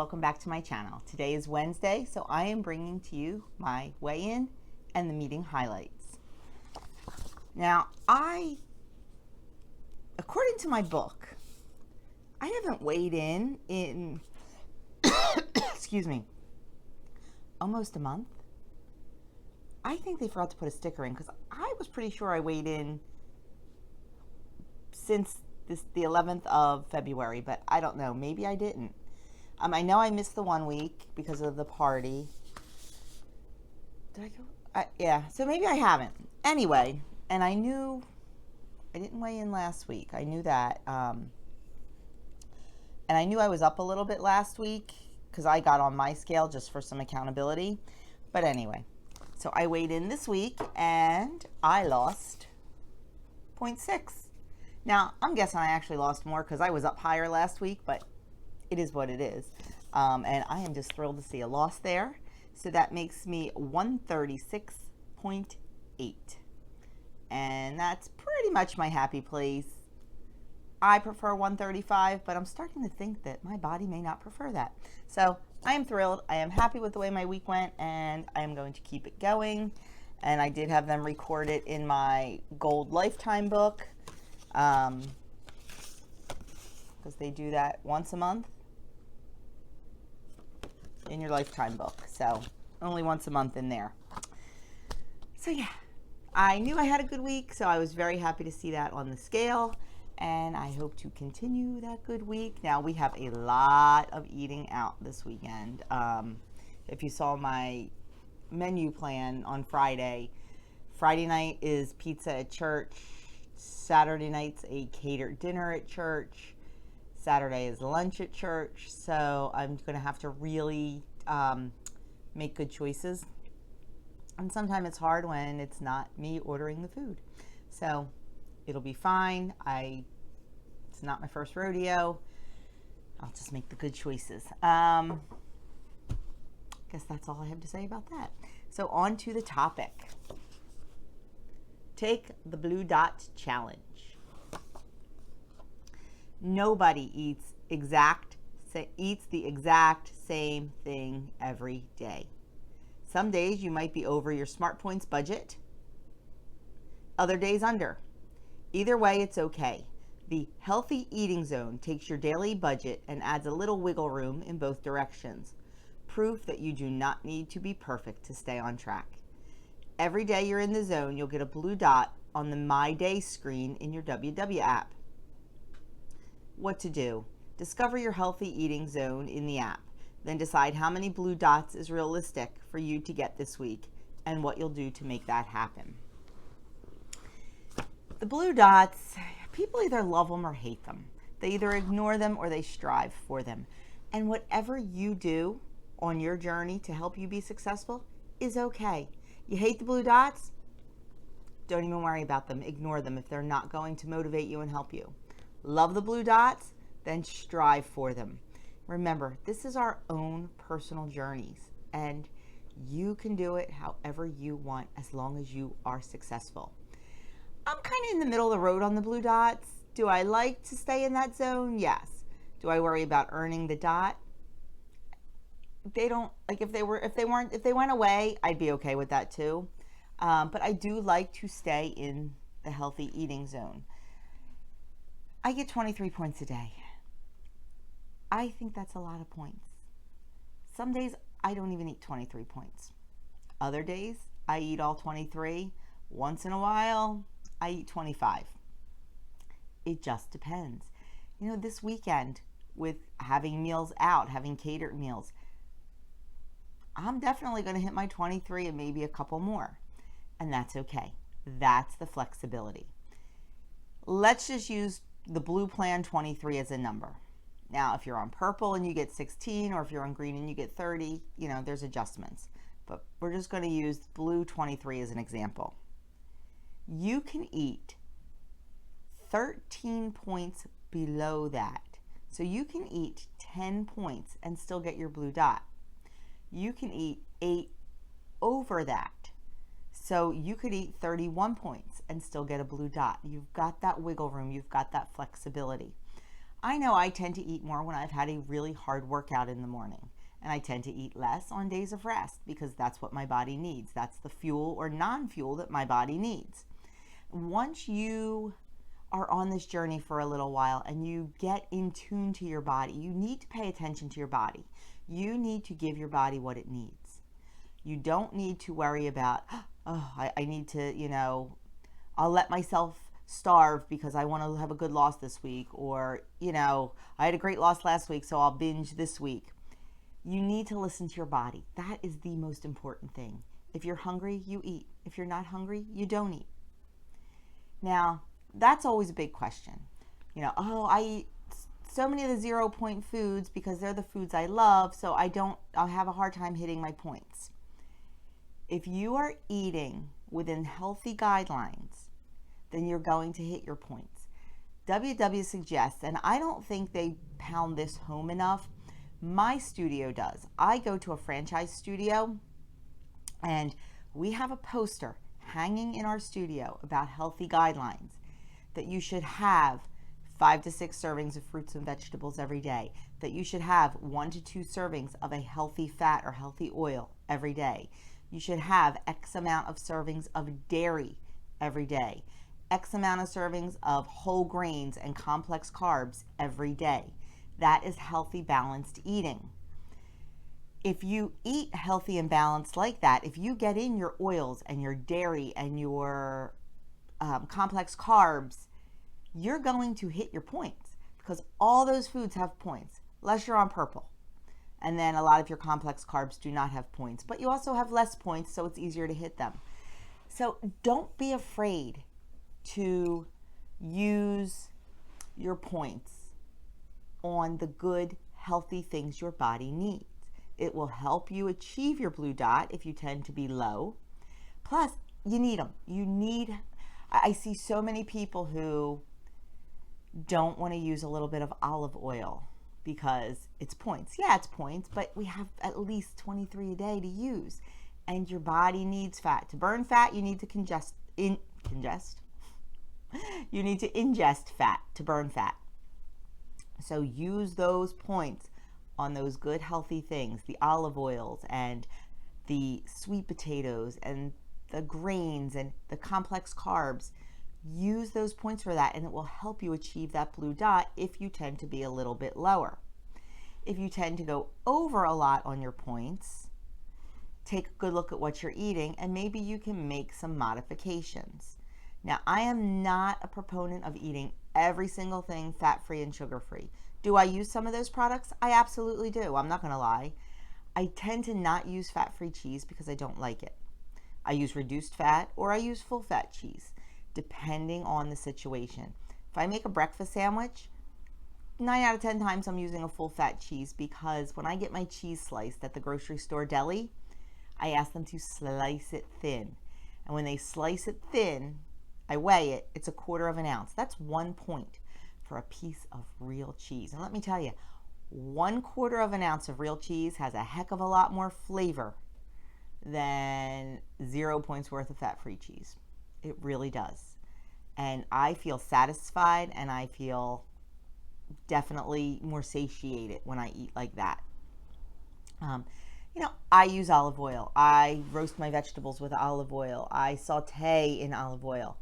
welcome back to my channel. Today is Wednesday, so I am bringing to you my weigh-in and the meeting highlights. Now, according to my book, I haven't weighed in excuse me, almost a month. I think they forgot to put a sticker in because I was pretty sure I weighed in since the 11th of February, but I don't know. Maybe I didn't. I know I missed the 1 week because of the party. Did I go? Yeah, so maybe I haven't. Anyway, and I knew I didn't weigh in last week. I knew that. And I knew I was up a little bit last week because I got on my scale just for some accountability. But anyway, so I weighed in this week and I lost 0.6. Now, I'm guessing I actually lost more because I was up higher last week, but it is what it is. And I am just thrilled to see a loss there. So that makes me 136.8. And that's pretty much my happy place. I prefer 135, but I'm starting to think that my body may not prefer that. So I am thrilled. I am happy with the way my week went, and I am going to keep it going. And I did have them record it in my Gold Lifetime book. Because they do that once a month in your lifetime book. So only once a month in there. So yeah, I knew I had a good week, so I was very happy to see that on the scale. And I hope to continue that good week. Now we have a lot of eating out this weekend. If you saw my menu plan on Friday night is pizza at church. Saturday night's a catered dinner at church. Saturday is lunch at church. So I'm going to have to really make good choices. And sometimes it's hard when it's not me ordering the food. So it'll be fine. It's not my first rodeo. I'll just make the good choices. Guess that's all I have to say about that. So on to the topic. Take the Blue Dot Challenge. Nobody eats the exact same thing every day. Some days you might be over your Smart Points budget. Other days under. Either way, it's okay. The Healthy Eating Zone takes your daily budget and adds a little wiggle room in both directions. Proof that you do not need to be perfect to stay on track. Every day you're in the zone, you'll get a blue dot on the My Day screen in your WW app. What to do? Discover your Healthy Eating Zone in the app. Then decide how many blue dots is realistic for you to get this week and what you'll do to make that happen. The blue dots, people either love them or hate them. They either ignore them or they strive for them. And whatever you do on your journey to help you be successful is okay. You hate the blue dots? Don't even worry about them. Ignore them if they're not going to motivate you and help you. Love the blue dots? Then strive for them. Remember, this is our own personal journeys, and you can do it however you want as long as you are successful. I'm kind of in the middle of the road on the blue dots. Do I like to stay in that zone? Yes. Do I worry about earning the dot? They don't, like if they went away, I'd be okay with that too. But I do like to stay in the Healthy Eating Zone. I get 23 points a day. I think that's a lot of points. Some days I don't even eat 23 points. Other days I eat all 23. Once in a while, I eat 25. It just depends. You know, this weekend with having meals out, having catered meals, I'm definitely going to hit my 23 and maybe a couple more. And that's okay. That's the flexibility. Let's just use the blue plan 23 as a number. Now, if you're on purple and you get 16, or if you're on green and you get 30, you know, there's adjustments. But we're just going to use blue 23 as an example. You can eat 13 points below that. So you can eat 10 points and still get your blue dot. You can eat 8 over that. So you could eat 31 points and still get a blue dot. You've got that wiggle room. You've got that flexibility. I know I tend to eat more when I've had a really hard workout in the morning. And I tend to eat less on days of rest because that's what my body needs. That's the fuel or non-fuel that my body needs. Once you are on this journey for a little while and you get in tune to your body, you need to pay attention to your body. You need to give your body what it needs. You don't need to worry about, oh, I need to, I'll let myself starve because I want to have a good loss this week, or, I had a great loss last week, so I'll binge this week. You need to listen to your body. That is the most important thing. If you're hungry, you eat. If you're not hungry, you don't eat. Now, that's always a big question. I eat so many of the 0-point foods because they're the foods I love, so I'll have a hard time hitting my points. If you are eating within healthy guidelines, then you're going to hit your points. WW suggests, and I don't think they pound this home enough, my studio does. I go to a franchise studio and we have a poster hanging in our studio about healthy guidelines that you should have 5 to 6 servings of fruits and vegetables every day, that you should have 1 to 2 servings of a healthy fat or healthy oil every day. You should have X amount of servings of dairy every day, X amount of servings of whole grains and complex carbs every day. That is healthy, balanced eating. If you eat healthy and balanced like that, if you get in your oils and your dairy and your complex carbs, you're going to hit your points because all those foods have points, unless you're on purple. And then a lot of your complex carbs do not have points, but you also have less points, so it's easier to hit them. So don't be afraid to use your points on the good, healthy things your body needs. It will help you achieve your blue dot if you tend to be low. Plus, you need them. I see so many people who don't want to use a little bit of olive oil because it's points. Yeah, it's points, but we have at least 23 a day to use. And your body needs fat. To burn fat, you need to You need to ingest fat to burn fat. So use those points on those good healthy things, the olive oils and the sweet potatoes and the grains and the complex carbs. Use those points for that and it will help you achieve that blue dot if you tend to be a little bit lower. If you tend to go over a lot on your points, take a good look at what you're eating and maybe you can make some modifications. Now, I am not a proponent of eating every single thing fat-free and sugar-free. Do I use some of those products? I absolutely do. I'm not going to lie. I tend to not use fat-free cheese because I don't like it. I use reduced fat or I use full-fat cheese, depending on the situation. If I make a breakfast sandwich, 9 out of 10 times I'm using a full-fat cheese because when I get my cheese sliced at the grocery store deli, I ask them to slice it thin. And when they slice it thin, I weigh it, it's 1/4 ounce. That's 1 point for a piece of real cheese. And let me tell you, 1/4 ounce of real cheese has a heck of a lot more flavor than 0 points worth of fat-free cheese. It really does. And I feel satisfied and I feel definitely more satiated when I eat like that. I use olive oil. I roast my vegetables with olive oil. I saute in olive oil.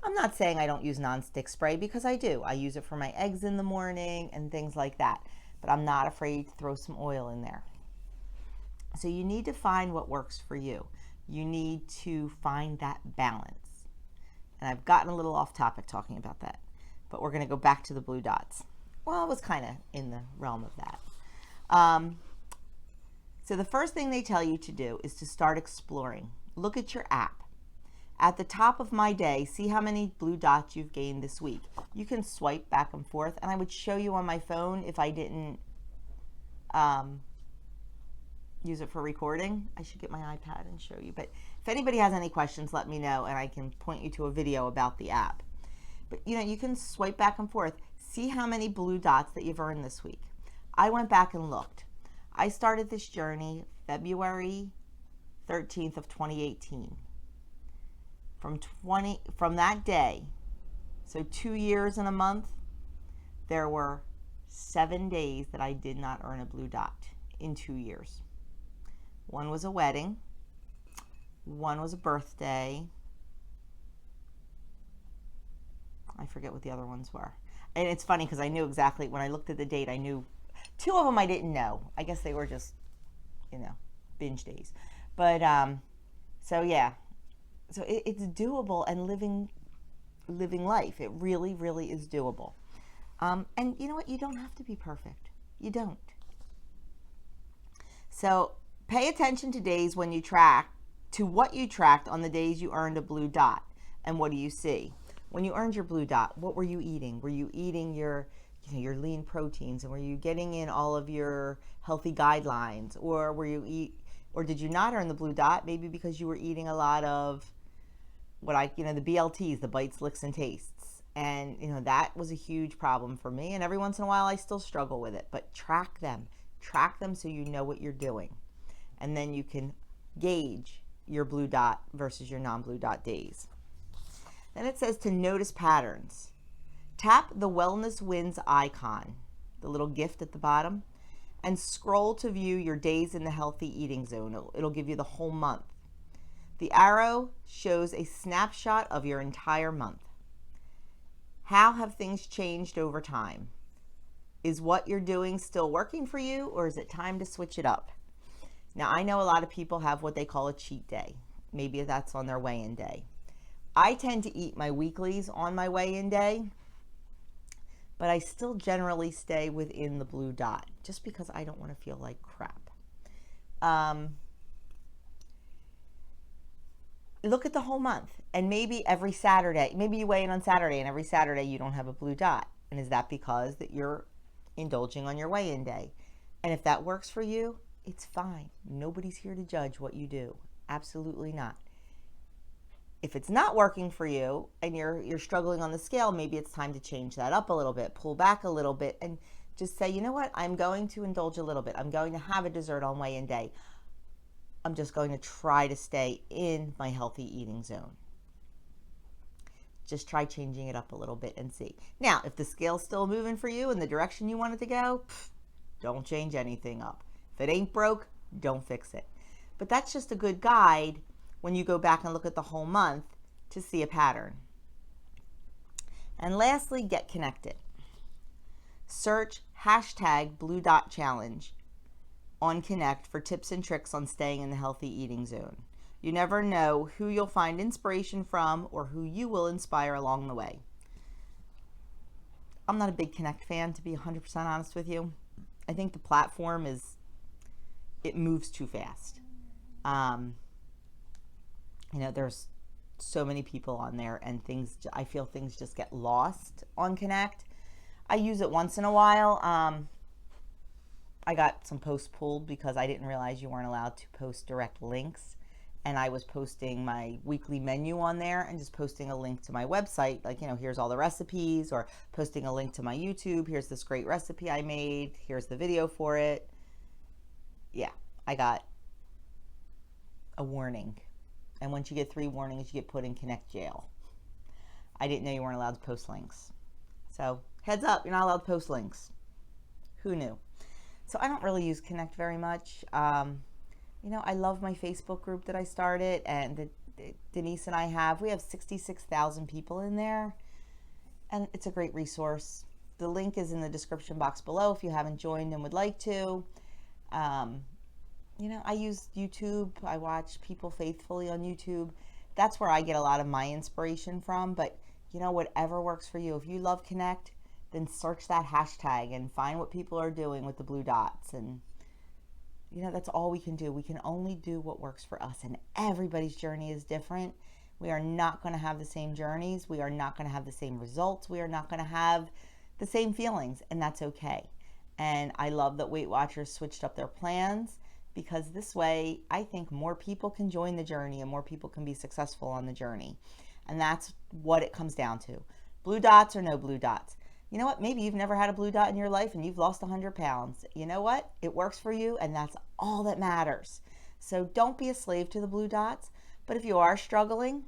I'm not saying I don't use nonstick spray because I do. I use it for my eggs in the morning and things like that. But I'm not afraid to throw some oil in there. So you need to find what works for you. You need to find that balance. And I've gotten a little off topic talking about that. But we're going to go back to the blue dots. Well, it was kind of in the realm of that. So the first thing they tell you to do is to start exploring. Look at your app. At the top of my day, see how many blue dots you've gained this week. You can swipe back and forth, and I would show you on my phone if I didn't use it for recording. I should get my iPad and show you. But if anybody has any questions, let me know, and I can point you to a video about the app. But you can swipe back and forth. See how many blue dots that you've earned this week. I went back and looked. I started this journey February 13th of 2018. From that day, so 2 years and a month, there were 7 days that I did not earn a blue dot in 2 years. One was a wedding, one was a birthday. I forget what the other ones were. And it's funny because I knew exactly, when I looked at the date, I knew 2 of them I didn't know. I guess they were just, binge days. But, so yeah. So it's doable, and living life. It really, really is doable. And you know what? You don't have to be perfect. You don't. So pay attention to days when you what you tracked on the days you earned a blue dot. And what do you see? When you earned your blue dot, what were you eating? Were you eating your lean proteins, and were you getting in all of your healthy guidelines? Or or did you not earn the blue dot? Maybe because you were eating a lot of the BLTs, the bites, licks, and tastes. And, that was a huge problem for me. And every once in a while, I still struggle with it. But track them so you know what you're doing. And then you can gauge your blue dot versus your non-blue dot days. Then it says to notice patterns. Tap the Wellness Wins icon, the little gift at the bottom, and scroll to view your days in the healthy eating zone. It'll give you the whole month. The arrow shows a snapshot of your entire month. How have things changed over time? Is what you're doing still working for you, or is it time to switch it up? Now, I know a lot of people have what they call a cheat day. Maybe that's on their weigh-in day. I tend to eat my weeklies on my weigh-in day, but I still generally stay within the blue dot just because I don't want to feel like crap. Look at the whole month, and maybe every Saturday, maybe you weigh in on Saturday, and every Saturday you don't have a blue dot. And is that because that you're indulging on your weigh-in day? And if that works for you, it's fine. Nobody's here to judge what you do. Absolutely not. If it's not working for you and you're struggling on the scale, maybe it's time to change that up a little bit, pull back a little bit, and just say, you know what, I'm going to indulge a little bit. I'm going to have a dessert on weigh-in day. I'm just going to try to stay in my healthy eating zone. Just try changing it up a little bit and see. Now, if the scale's still moving for you in the direction you want it to go, don't change anything up. If it ain't broke, don't fix it. But that's just a good guide when you go back and look at the whole month to see a pattern. And lastly, get connected. Search #BlueDotChallenge on Connect for tips and tricks on staying in the healthy eating zone. You never know who you'll find inspiration from or who you will inspire along the way. I'm not a big Connect fan, to be 100% honest with you. I think the platform it moves too fast. There's so many people on there, and I feel things just get lost on Connect. I use it once in a while. I got some posts pulled because I didn't realize you weren't allowed to post direct links. And I was posting my weekly menu on there and just posting a link to my website. Like, here's all the recipes, or posting a link to my YouTube. Here's this great recipe I made. Here's the video for it. Yeah, I got a warning. And once you get 3 warnings, you get put in Connect jail. I didn't know you weren't allowed to post links. So heads up, you're not allowed to post links. Who knew? So I don't really use Connect very much. I love my Facebook group that I started, and that Denise and I have. We have 66,000 people in there, and it's a great resource. The link is in the description box below if you haven't joined and would like to. I use YouTube. I watch People Faithfully on YouTube. That's where I get a lot of my inspiration from. But, whatever works for you. If you love Connect, then search that hashtag and find what people are doing with the blue dots. And, that's all we can do. We can only do what works for us. And everybody's journey is different. We are not going to have the same journeys. We are not going to have the same results. We are not going to have the same feelings. And that's okay. And I love that Weight Watchers switched up their plans, because this way I think more people can join the journey and more people can be successful on the journey. And that's what it comes down to. Blue dots or no blue dots. You know what? Maybe you've never had a blue dot in your life and you've lost 100 pounds. You know what? It works for you, and that's all that matters. So don't be a slave to the blue dots. But if you are struggling,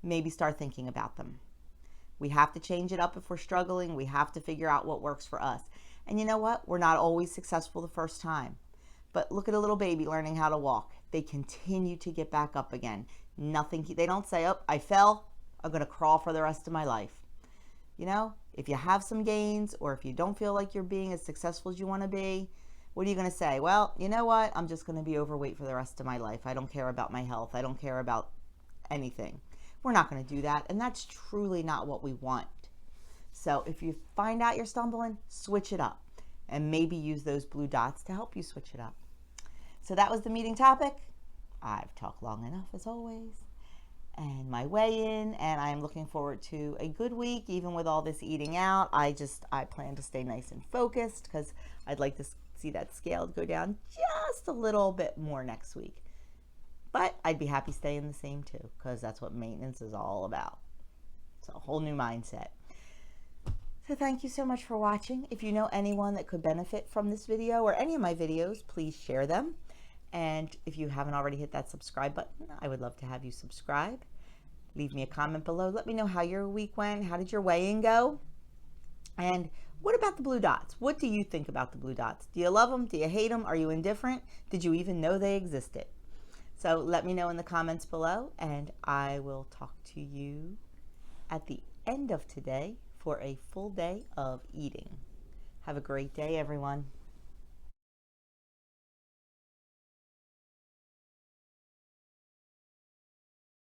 maybe start thinking about them. We have to change it up if we're struggling. We have to figure out what works for us. And you know what? We're not always successful the first time. But look at a little baby learning how to walk. They continue to get back up again. They don't say, oh, I fell, I'm going to crawl for the rest of my life. You know, if you have some gains or if you don't feel like you're being as successful as you want to be, what are you going to say? Well, you know what? I'm just going to be overweight for the rest of my life. I don't care about my health. I don't care about anything. We're not going to do that. And that's truly not what we want. So if you find out you're stumbling, switch it up and maybe use those blue dots to help you switch it up. So that was the meeting topic. I've talked long enough as always. And my weigh-in, and I'm looking forward to a good week, even with all this eating out. I plan to stay nice and focused because I'd like to see that scale go down just a little bit more next week. But I'd be happy staying the same too, because that's what maintenance is all about. It's a whole new mindset. So thank you so much for watching. If you know anyone that could benefit from this video or any of my videos, please share them. And if you haven't already hit that subscribe button, I would love to have you subscribe. Leave me a comment below. Let me know how your week went. How did your weigh-in go? And what about the blue dots? What do you think about the blue dots? Do you love them? Do you hate them? Are you indifferent? Did you even know they existed? So let me know in the comments below, and I will talk to you at the end of today for a full day of eating. Have a great day, everyone.